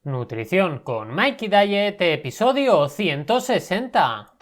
Nutrición con Mikey Diet, episodio 160.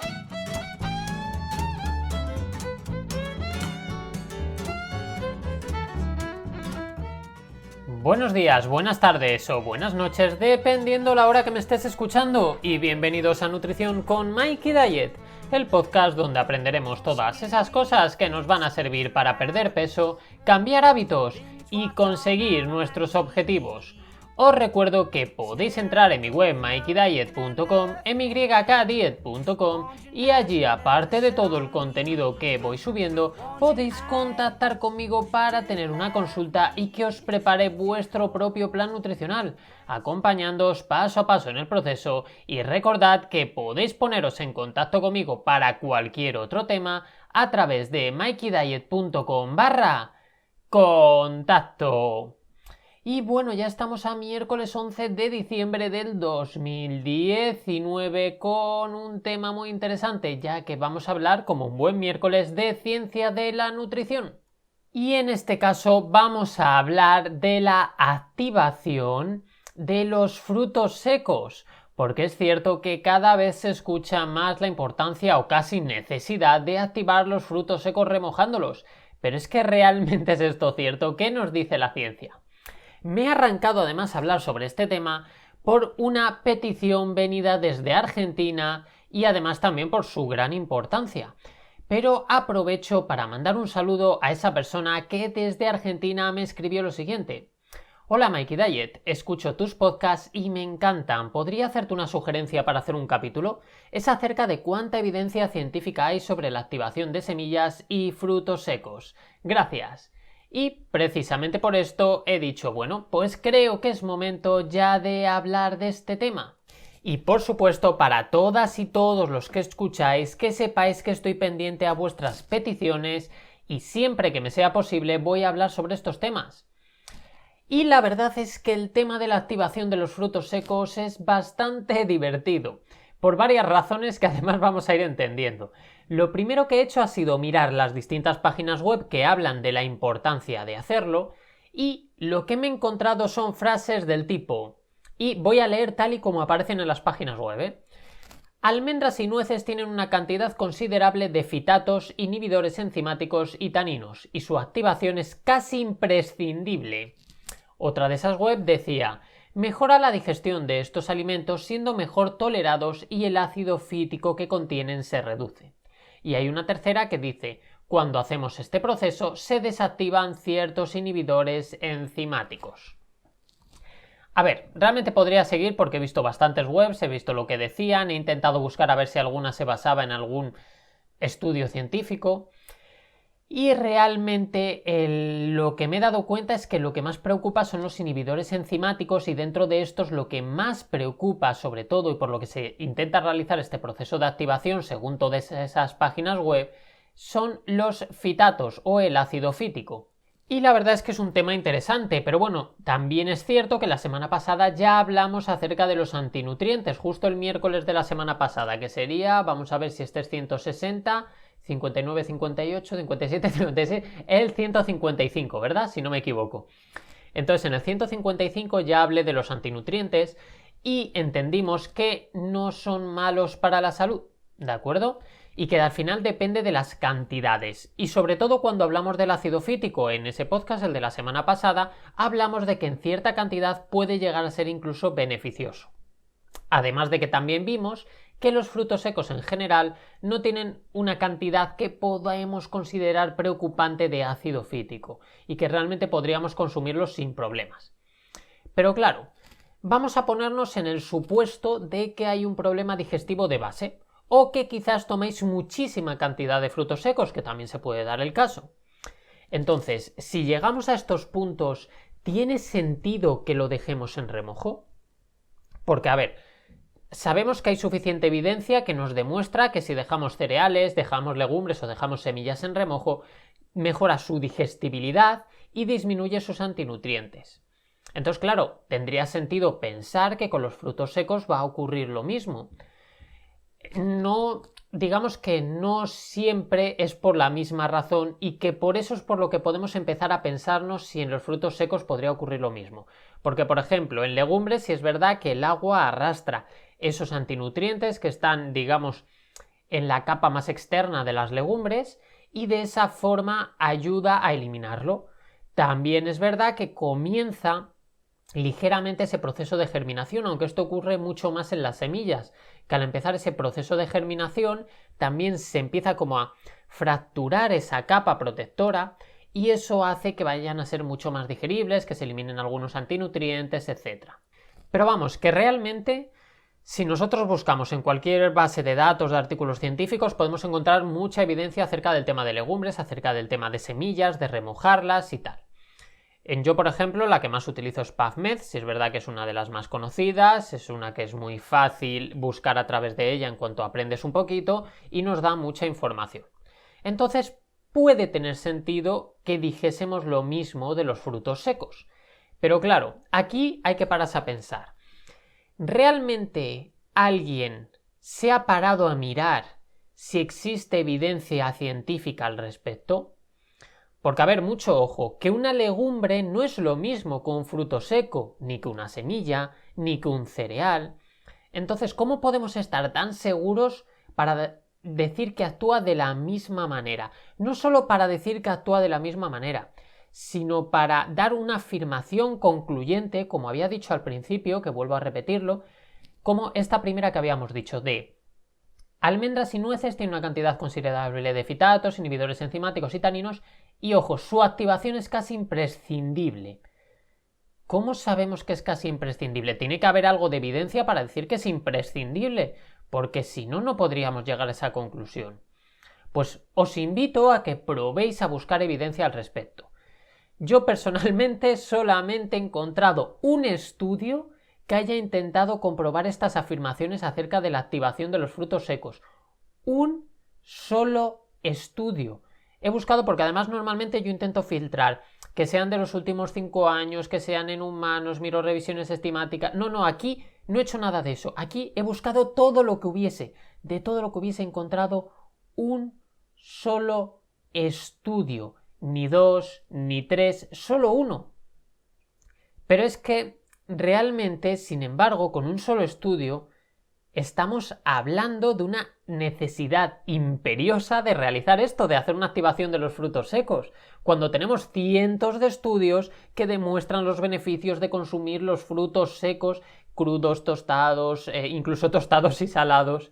Buenos días, buenas tardes o buenas noches, dependiendo la hora que me estés escuchando, y bienvenidos a Nutrición con Mikey Diet, el podcast donde aprenderemos todas esas cosas que nos van a servir para perder peso, cambiar hábitos y conseguir nuestros objetivos. Os recuerdo que podéis entrar en mi web mikeydiet.com, mykdiet.com, y allí, aparte de todo el contenido que voy subiendo, podéis contactar conmigo para tener una consulta y que os prepare vuestro propio plan nutricional, acompañándoos paso a paso en el proceso. Y recordad que podéis poneros en contacto conmigo para cualquier otro tema a través de mikeydiet.com/contacto. Y bueno, ya estamos a miércoles 11 de diciembre del 2019 con un tema muy interesante, ya que vamos a hablar, como un buen miércoles, de ciencia de la nutrición. Y en este caso vamos a hablar de la activación de los frutos secos, porque es cierto que cada vez se escucha más la importancia o casi necesidad de activar los frutos secos remojándolos. Pero es que realmente es esto cierto. ¿Qué nos dice la ciencia? Me he arrancado además a hablar sobre este tema por una petición venida desde Argentina y además también por su gran importancia. Pero aprovecho para mandar un saludo a esa persona que desde Argentina me escribió lo siguiente. Hola Mikey Diet, escucho tus podcasts y me encantan. ¿Podría hacerte una sugerencia para hacer un capítulo? Es acerca de cuánta evidencia científica hay sobre la activación de semillas y frutos secos. Gracias. Y precisamente por esto he dicho, bueno, pues creo que es momento ya de hablar de este tema. Y por supuesto, para todas y todos los que escucháis, que sepáis que estoy pendiente a vuestras peticiones y siempre que me sea posible voy a hablar sobre estos temas. Y la verdad es que el tema de la activación de los frutos secos es bastante divertido, por varias razones que además vamos a ir entendiendo. Lo primero que he hecho ha sido mirar las distintas páginas web que hablan de la importancia de hacerlo, y lo que me he encontrado son frases del tipo, y voy a leer tal y como aparecen en las páginas web. Almendras y nueces tienen una cantidad considerable de fitatos, inhibidores enzimáticos y taninos, y su activación es casi imprescindible. Otra de esas web decía, mejora la digestión de estos alimentos siendo mejor tolerados y el ácido fítico que contienen se reduce. Y hay una tercera que dice, cuando hacemos este proceso se desactivan ciertos inhibidores enzimáticos. A ver, realmente podría seguir porque he visto bastantes webs, he visto lo que decían, he intentado buscar a ver si alguna se basaba en algún estudio científico. Y realmente lo que me he dado cuenta es que lo que más preocupa son los inhibidores enzimáticos, y dentro de estos lo que más preocupa sobre todo y por lo que se intenta realizar este proceso de activación según todas esas páginas web son los fitatos o el ácido fítico. Y la verdad es que es un tema interesante, pero bueno, también es cierto que la semana pasada ya hablamos acerca de los antinutrientes, justo el miércoles de la semana pasada, que sería, vamos a ver si este es 160... 59, 58, 57, 56, el 155, ¿verdad? Si no me equivoco. Entonces, en el 155 ya hablé de los antinutrientes y entendimos que no son malos para la salud, ¿de acuerdo? Y que al final depende de las cantidades. Y sobre todo cuando hablamos del ácido fítico, en ese podcast, el de la semana pasada, hablamos de que en cierta cantidad puede llegar a ser incluso beneficioso. Además de que también vimos que los frutos secos en general no tienen una cantidad que podamos considerar preocupante de ácido fítico y que realmente podríamos consumirlos sin problemas. Pero claro, vamos a ponernos en el supuesto de que hay un problema digestivo de base o que quizás toméis muchísima cantidad de frutos secos, que también se puede dar el caso. Entonces, si llegamos a estos puntos, ¿tiene sentido que lo dejemos en remojo? Porque, a ver, sabemos que hay suficiente evidencia que nos demuestra que si dejamos cereales, dejamos legumbres o dejamos semillas en remojo, mejora su digestibilidad y disminuye sus antinutrientes. Entonces, claro, tendría sentido pensar que con los frutos secos va a ocurrir lo mismo. No, digamos que no siempre es por la misma razón y que por eso es por lo que podemos empezar a pensarnos si en los frutos secos podría ocurrir lo mismo. Porque, por ejemplo, en legumbres sí es verdad que el agua arrastra esos antinutrientes que están, digamos, en la capa más externa de las legumbres y de esa forma ayuda a eliminarlo. También es verdad que comienza ligeramente ese proceso de germinación, aunque esto ocurre mucho más en las semillas, que al empezar ese proceso de germinación también se empieza como a fracturar esa capa protectora y eso hace que vayan a ser mucho más digeribles, que se eliminen algunos antinutrientes, etc. Pero vamos, que realmente si nosotros buscamos en cualquier base de datos de artículos científicos podemos encontrar mucha evidencia acerca del tema de legumbres, acerca del tema de semillas, de remojarlas y tal. Yo, por ejemplo, la que más utilizo es PubMed, si es verdad que es una de las más conocidas, es una que es muy fácil buscar a través de ella en cuanto aprendes un poquito y nos da mucha información. Entonces, puede tener sentido que dijésemos lo mismo de los frutos secos. Pero claro, aquí hay que pararse a pensar. ¿Realmente alguien se ha parado a mirar si existe evidencia científica al respecto? Porque, a ver, mucho ojo, que una legumbre no es lo mismo que un fruto seco, ni que una semilla, ni que un cereal. Entonces, ¿cómo podemos estar tan seguros para decir que actúa de la misma manera? No solo para decir que actúa de la misma manera, sino para dar una afirmación concluyente, como había dicho al principio, que vuelvo a repetirlo, como esta primera que habíamos dicho de almendras y nueces tienen una cantidad considerable de fitatos, inhibidores enzimáticos y taninos y, ojo, su activación es casi imprescindible. ¿Cómo sabemos que es casi imprescindible? Tiene que haber algo de evidencia para decir que es imprescindible, porque si no, no podríamos llegar a esa conclusión. Pues os invito a que probéis a buscar evidencia al respecto. Yo personalmente solamente he encontrado un estudio que haya intentado comprobar estas afirmaciones acerca de la activación de los frutos secos. Un solo estudio. He buscado porque además normalmente yo intento filtrar que sean de los últimos 5 años, que sean en humanos, miro revisiones estimáticas. No, aquí no he hecho nada de eso. Aquí he buscado todo lo que hubiese. De todo lo que hubiese encontrado un solo estudio. Ni 2, ni 3, solo uno. Pero es que realmente, sin embargo, con un solo estudio, estamos hablando de una necesidad imperiosa de realizar esto, de hacer una activación de los frutos secos, cuando tenemos cientos de estudios que demuestran los beneficios de consumir los frutos secos, crudos, tostados, incluso tostados y salados.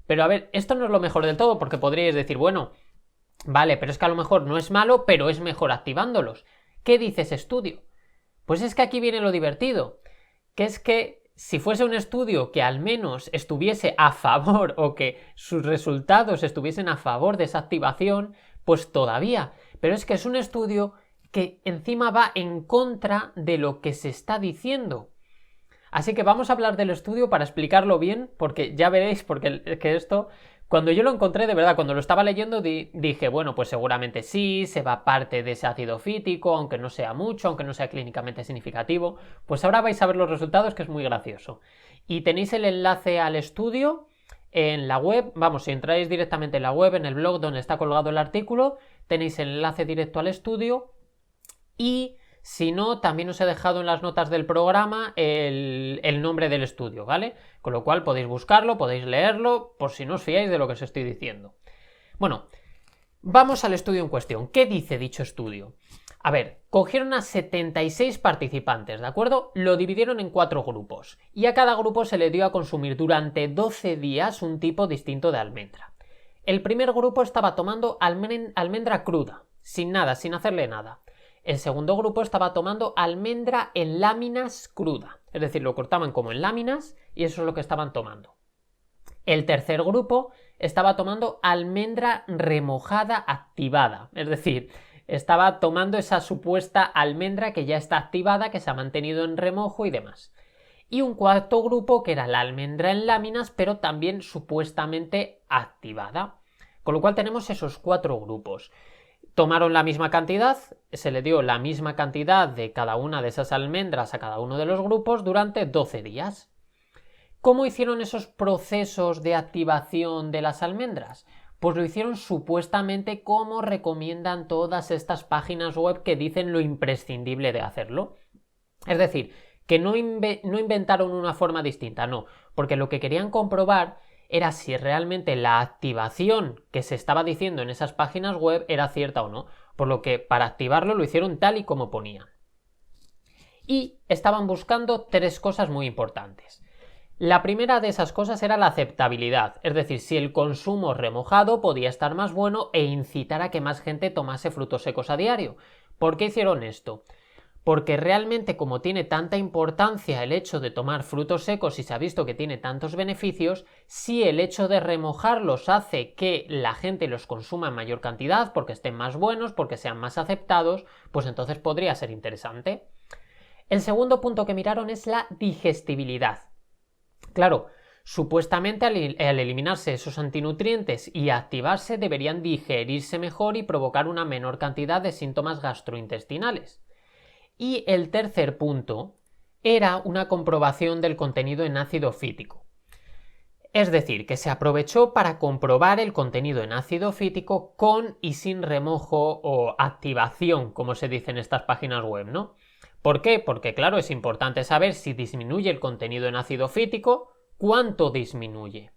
Pero a ver, esto no es lo mejor del todo, porque podríais decir, bueno, vale, pero es que a lo mejor no es malo, pero es mejor activándolos. ¿Qué dice ese estudio? Pues es que aquí viene lo divertido, que es que si fuese un estudio que al menos estuviese a favor o que sus resultados estuviesen a favor de esa activación, pues todavía. Pero es que es un estudio que encima va en contra de lo que se está diciendo. Así que vamos a hablar del estudio para explicarlo bien, porque ya veréis, porque que esto, cuando yo lo encontré, de verdad, cuando lo estaba leyendo, dije, bueno, pues seguramente sí, se va parte de ese ácido fítico, aunque no sea mucho, aunque no sea clínicamente significativo. Pues ahora vais a ver los resultados, que es muy gracioso. Y tenéis el enlace al estudio en la web, vamos, si entráis directamente en la web, en el blog donde está colgado el artículo, tenéis el enlace directo al estudio y si no, también os he dejado en las notas del programa el nombre del estudio, ¿vale? Con lo cual podéis buscarlo, podéis leerlo, por si no os fiáis de lo que os estoy diciendo. Bueno, vamos al estudio en cuestión. ¿Qué dice dicho estudio? A ver, cogieron a 76 participantes, ¿de acuerdo? Lo dividieron en 4 grupos y a cada grupo se le dio a consumir durante 12 días un tipo distinto de almendra. El primer grupo estaba tomando almendra cruda, sin nada, sin hacerle nada. El segundo grupo estaba tomando almendra en láminas cruda, es decir, lo cortaban como en láminas y eso es lo que estaban tomando. El tercer grupo estaba tomando almendra remojada activada, es decir, estaba tomando esa supuesta almendra que ya está activada, que se ha mantenido en remojo y demás. Y un cuarto grupo que era la almendra en láminas, pero también supuestamente activada. Con lo cual tenemos esos 4 grupos. Tomaron la misma cantidad, se le dio la misma cantidad de cada una de esas almendras a cada uno de los grupos durante 12 días. ¿Cómo hicieron esos procesos de activación de las almendras? Pues lo hicieron supuestamente como recomiendan todas estas páginas web que dicen lo imprescindible de hacerlo. Es decir, que no inventaron una forma distinta, no, porque lo que querían comprobar era si realmente la activación que se estaba diciendo en esas páginas web era cierta o no, por lo que para activarlo lo hicieron tal y como ponían. Y estaban buscando 3 cosas muy importantes. La primera de esas cosas era la aceptabilidad, es decir, si el consumo remojado podía estar más bueno e incitar a que más gente tomase frutos secos a diario. ¿Por qué hicieron esto? Porque realmente, como tiene tanta importancia el hecho de tomar frutos secos y se ha visto que tiene tantos beneficios, si el hecho de remojarlos hace que la gente los consuma en mayor cantidad, porque estén más buenos, porque sean más aceptados, pues entonces podría ser interesante. El segundo punto que miraron es la digestibilidad. Claro, supuestamente al eliminarse esos antinutrientes y activarse deberían digerirse mejor y provocar una menor cantidad de síntomas gastrointestinales. Y el tercer punto era una comprobación del contenido en ácido fítico. Es decir, que se aprovechó para comprobar el contenido en ácido fítico con y sin remojo o activación, como se dice en estas páginas web, ¿no? ¿Por qué? Porque claro, es importante saber si disminuye el contenido en ácido fítico, cuánto disminuye.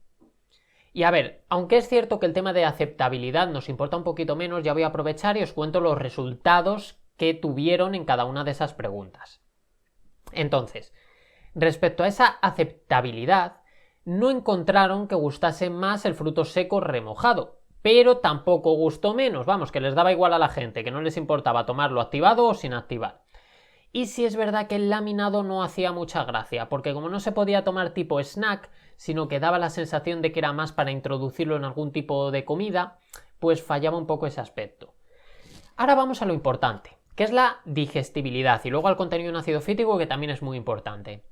Y a ver, aunque es cierto que el tema de aceptabilidad nos importa un poquito menos, ya voy a aprovechar y os cuento los resultados que tuvieron en cada una de esas preguntas. Entonces, respecto a esa aceptabilidad, no encontraron que gustase más el fruto seco remojado, pero tampoco gustó menos, vamos, que les daba igual a la gente, que no les importaba tomarlo activado o sin activar. Y sí es verdad que el laminado no hacía mucha gracia, porque como no se podía tomar tipo snack, sino que daba la sensación de que era más para introducirlo en algún tipo de comida, pues fallaba un poco ese aspecto. Ahora vamos a lo importante, que es la digestibilidad, y luego al contenido en ácido fítico, que también es muy importante.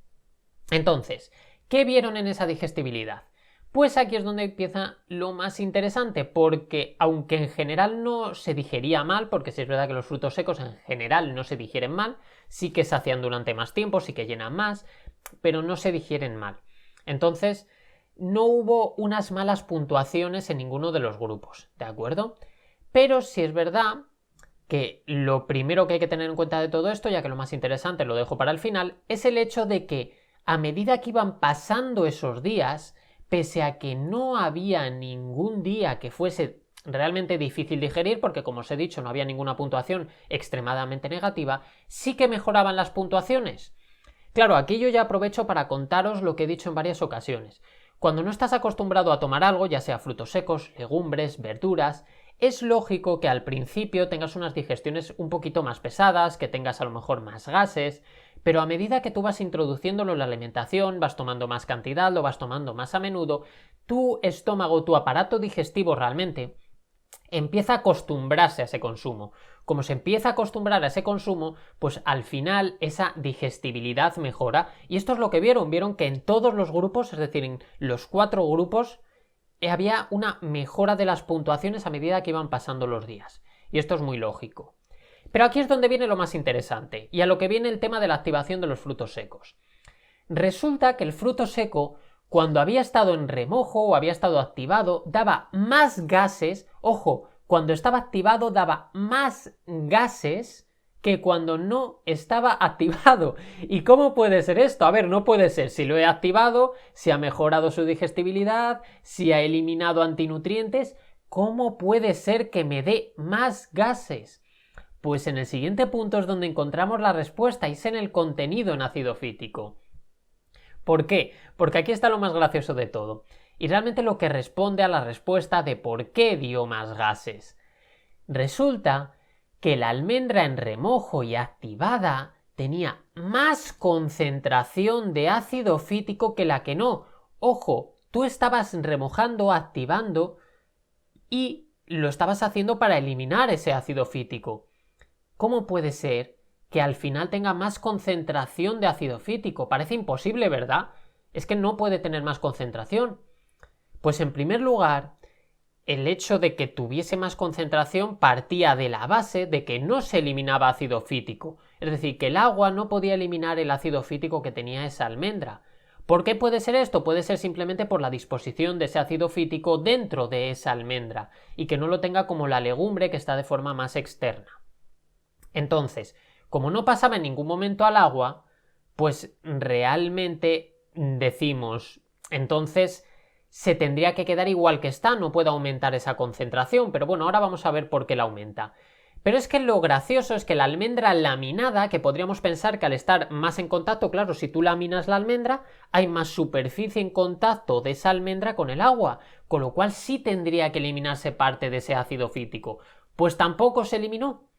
Entonces, ¿qué vieron en esa digestibilidad? Pues aquí es donde empieza lo más interesante, porque aunque en general no se digería mal, porque sí es verdad que los frutos secos en general no se digieren mal, sí que se hacían durante más tiempo, sí que llenan más, pero no se digieren mal. Entonces, no hubo unas malas puntuaciones en ninguno de los grupos, ¿de acuerdo? Pero sí es verdad que lo primero que hay que tener en cuenta de todo esto, ya que lo más interesante lo dejo para el final, es el hecho de que a medida que iban pasando esos días, pese a que no había ningún día que fuese realmente difícil digerir, porque como os he dicho no había ninguna puntuación extremadamente negativa, sí que mejoraban las puntuaciones. Claro, aquí yo ya aprovecho para contaros lo que he dicho en varias ocasiones. Cuando no estás acostumbrado a tomar algo, ya sea frutos secos, legumbres, verduras, es lógico que al principio tengas unas digestiones un poquito más pesadas, que tengas a lo mejor más gases, pero a medida que tú vas introduciéndolo en la alimentación, vas tomando más cantidad, lo vas tomando más a menudo, tu estómago, tu aparato digestivo realmente empieza a acostumbrarse a ese consumo. Como se empieza a acostumbrar a ese consumo, pues al final esa digestibilidad mejora. Y esto es lo que vieron que en todos los grupos, es decir, en los 4 grupos, había una mejora de las puntuaciones a medida que iban pasando los días. Y esto es muy lógico. Pero aquí es donde viene lo más interesante, y a lo que viene el tema de la activación de los frutos secos. Resulta que el fruto seco, cuando había estado en remojo o había estado activado, daba más gases, ojo, cuando estaba activado daba más gases que cuando no estaba activado. ¿Y cómo puede ser esto? A ver, no puede ser. Si lo he activado, si ha mejorado su digestibilidad, si ha eliminado antinutrientes, ¿cómo puede ser que me dé más gases? Pues en el siguiente punto es donde encontramos la respuesta y es en el contenido en ácido fítico. ¿Por qué? Porque aquí está lo más gracioso de todo. Y realmente lo que responde a la respuesta de por qué dio más gases. Resulta que la almendra en remojo y activada tenía más concentración de ácido fítico que la que no. Ojo, tú estabas remojando, activando y lo estabas haciendo para eliminar ese ácido fítico. ¿Cómo puede ser que al final tenga más concentración de ácido fítico? Parece imposible, ¿verdad? Es que no puede tener más concentración. Pues en primer lugar, el hecho de que tuviese más concentración partía de la base de que no se eliminaba ácido fítico. Es decir, que el agua no podía eliminar el ácido fítico que tenía esa almendra. ¿Por qué puede ser esto? Puede ser simplemente por la disposición de ese ácido fítico dentro de esa almendra y que no lo tenga como la legumbre que está de forma más externa. Entonces, como no pasaba en ningún momento al agua, pues realmente decimos, entonces se tendría que quedar igual que está, no puede aumentar esa concentración, pero bueno, ahora vamos a ver por qué la aumenta. Pero es que lo gracioso es que la almendra laminada, que podríamos pensar que al estar más en contacto, claro, si tú laminas la almendra, hay más superficie en contacto de esa almendra con el agua, con lo cual sí tendría que eliminarse parte de ese ácido fítico. Pues tampoco se eliminó.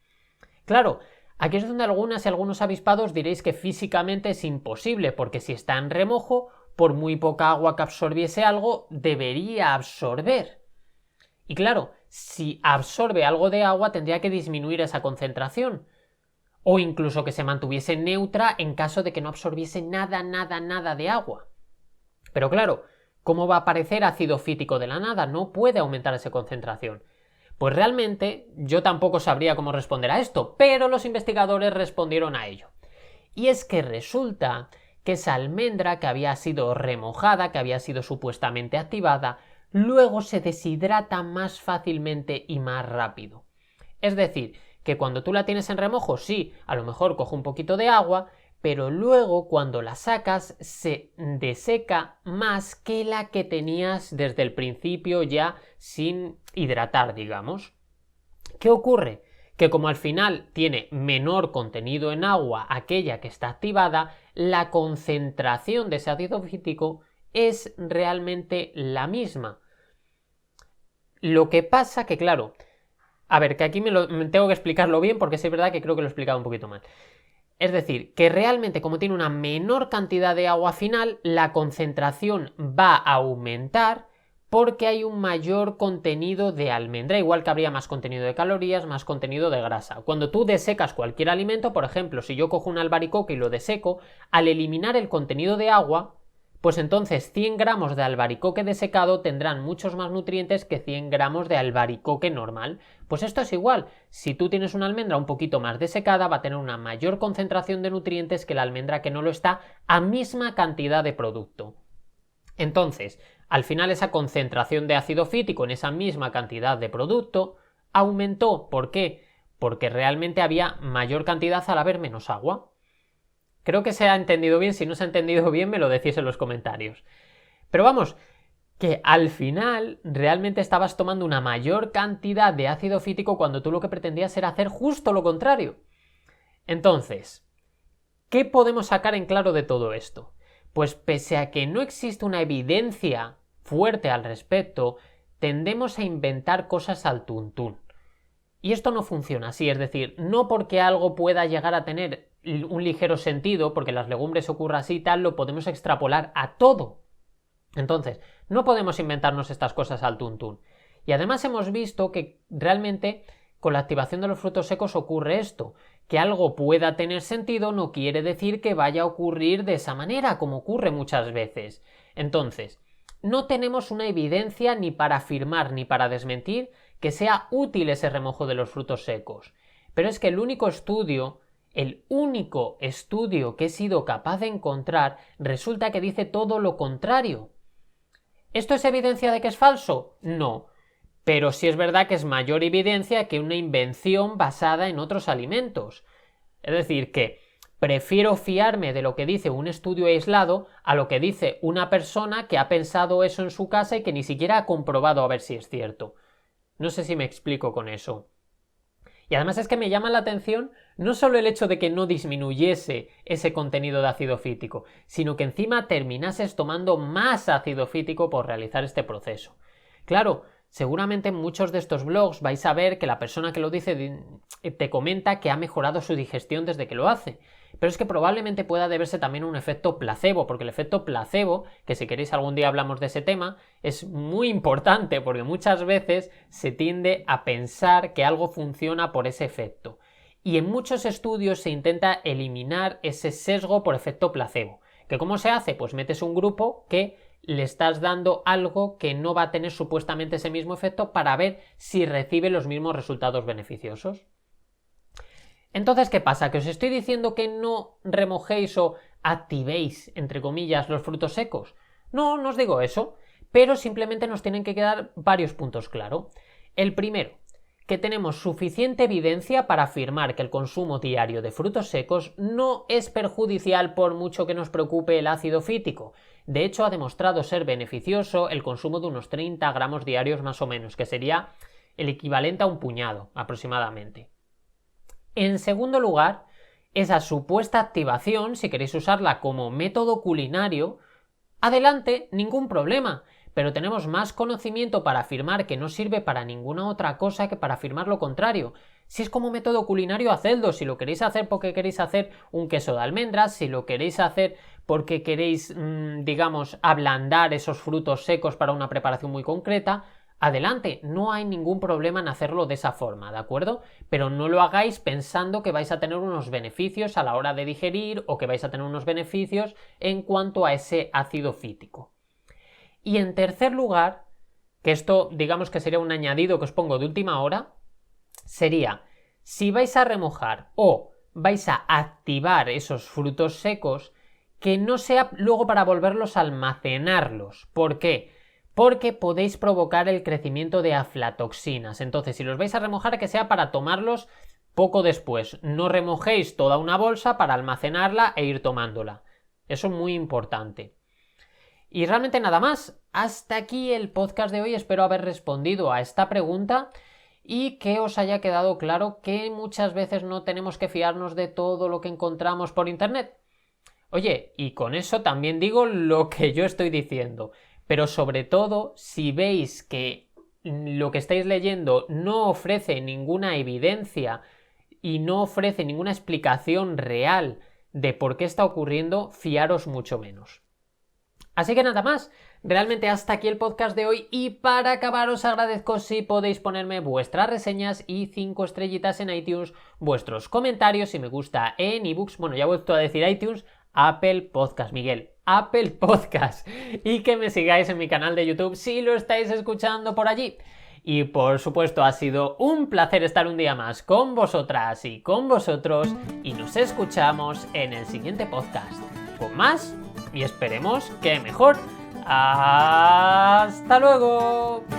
Claro, aquí es donde algunas y algunos avispados diréis que físicamente es imposible, porque si está en remojo, por muy poca agua que absorbiese algo, debería absorber. Y claro, si absorbe algo de agua tendría que disminuir esa concentración. O incluso que se mantuviese neutra en caso de que no absorbiese nada de agua. Pero claro, ¿cómo va a aparecer ácido fítico de la nada? No puede aumentar esa concentración. Pues realmente yo tampoco sabría cómo responder a esto, pero los investigadores respondieron a ello. Y es que resulta que esa almendra que había sido remojada, que había sido supuestamente activada, luego se deshidrata más fácilmente y más rápido. Es decir, que cuando tú la tienes en remojo, sí, a lo mejor coge un poquito de agua, pero luego cuando la sacas se deseca más que la que tenías desde el principio ya sin hidratar, digamos. ¿Qué ocurre? Que como al final tiene menor contenido en agua aquella que está activada, la concentración de ese ácido fítico es realmente la misma. Lo que pasa que, claro, a ver, que aquí me tengo que explicarlo bien porque sí es verdad que creo que lo he explicado un poquito mal. Es decir, que realmente como tiene una menor cantidad de agua final, la concentración va a aumentar porque hay un mayor contenido de almendra, igual que habría más contenido de calorías, más contenido de grasa. Cuando tú desecas cualquier alimento, por ejemplo, si yo cojo un albaricoque y lo deseco, al eliminar el contenido de agua, pues entonces 100 gramos de albaricoque desecado tendrán muchos más nutrientes que 100 gramos de albaricoque normal. Pues esto es igual, si tú tienes una almendra un poquito más desecada va a tener una mayor concentración de nutrientes que la almendra que no lo está a misma cantidad de producto. Entonces, al final esa concentración de ácido fítico en esa misma cantidad de producto aumentó. ¿Por qué? Porque realmente había mayor cantidad al haber menos agua. Creo que se ha entendido bien, si no se ha entendido bien me lo decís en los comentarios. Pero vamos, que al final realmente estabas tomando una mayor cantidad de ácido fítico cuando tú lo que pretendías era hacer justo lo contrario. Entonces, ¿qué podemos sacar en claro de todo esto? Pues pese a que no existe una evidencia fuerte al respecto, tendemos a inventar cosas al tuntún. Y esto no funciona así, es decir, no porque algo pueda llegar a tener un ligero sentido, porque las legumbres ocurra así y tal, lo podemos extrapolar a todo. Entonces, no podemos inventarnos estas cosas al tuntún. Y además hemos visto que realmente con la activación de los frutos secos ocurre esto. Que algo pueda tener sentido no quiere decir que vaya a ocurrir de esa manera, como ocurre muchas veces. Entonces, no tenemos una evidencia ni para afirmar ni para desmentir que sea útil ese remojo de los frutos secos. Pero es que el único estudio que he sido capaz de encontrar resulta que dice todo lo contrario. ¿Esto es evidencia de que es falso? No. Pero sí es verdad que es mayor evidencia que una invención basada en otros alimentos. Es decir, que prefiero fiarme de lo que dice un estudio aislado a lo que dice una persona que ha pensado eso en su casa y que ni siquiera ha comprobado a ver si es cierto. No sé si me explico con eso. Y además es que me llama la atención no solo el hecho de que no disminuyese ese contenido de ácido fítico, sino que encima terminases tomando más ácido fítico por realizar este proceso. Claro, seguramente en muchos de estos blogs vais a ver que la persona que lo dice te comenta que ha mejorado su digestión desde que lo hace. Pero es que probablemente pueda deberse también a un efecto placebo, porque el efecto placebo, que si queréis algún día hablamos de ese tema, es muy importante porque muchas veces se tiende a pensar que algo funciona por ese efecto. Y en muchos estudios se intenta eliminar ese sesgo por efecto placebo. ¿Que cómo se hace? Pues metes un grupo que le estás dando algo que no va a tener supuestamente ese mismo efecto para ver si recibe los mismos resultados beneficiosos. Entonces, ¿qué pasa? ¿Que os estoy diciendo que no remojéis o activéis, entre comillas, los frutos secos? No, no os digo eso, pero simplemente nos tienen que quedar varios puntos claros. El primero, que tenemos suficiente evidencia para afirmar que el consumo diario de frutos secos no es perjudicial por mucho que nos preocupe el ácido fítico. De hecho, ha demostrado ser beneficioso el consumo de unos 30 gramos diarios más o menos, que sería el equivalente a un puñado aproximadamente. En segundo lugar, esa supuesta activación, si queréis usarla como método culinario, adelante, ningún problema, pero tenemos más conocimiento para afirmar que no sirve para ninguna otra cosa que para afirmar lo contrario. Si es como método culinario, hacedlo. Si lo queréis hacer porque queréis hacer un queso de almendras, si lo queréis hacer porque queréis, ablandar esos frutos secos para una preparación muy concreta, adelante, no hay ningún problema en hacerlo de esa forma, ¿de acuerdo? Pero no lo hagáis pensando que vais a tener unos beneficios a la hora de digerir o que vais a tener unos beneficios en cuanto a ese ácido fítico. Y en tercer lugar, que esto digamos que sería un añadido que os pongo de última hora, sería, si vais a remojar o vais a activar esos frutos secos, que no sea luego para volverlos a almacenarlos. ¿Por qué? Porque podéis provocar el crecimiento de aflatoxinas. Entonces, si los vais a remojar, que sea para tomarlos poco después. No remojéis toda una bolsa para almacenarla e ir tomándola. Eso es muy importante. Y realmente nada más. Hasta aquí el podcast de hoy. Espero haber respondido a esta pregunta y que os haya quedado claro que muchas veces no tenemos que fiarnos de todo lo que encontramos por internet. Oye, y con eso también digo lo que yo estoy diciendo. Pero sobre todo, si veis que lo que estáis leyendo no ofrece ninguna evidencia y no ofrece ninguna explicación real de por qué está ocurriendo, fiaros mucho menos. Así que nada más, realmente hasta aquí el podcast de hoy y para acabar os agradezco si podéis ponerme vuestras reseñas y 5 estrellitas en iTunes, vuestros comentarios si me gusta en ebooks, bueno ya he vuelto a decir iTunes, Apple Podcast, Miguel, Apple Podcast, y que me sigáis en mi canal de YouTube si lo estáis escuchando por allí. Y por supuesto ha sido un placer estar un día más con vosotras y con vosotros y nos escuchamos en el siguiente podcast con más y esperemos que mejor. ¡Hasta luego!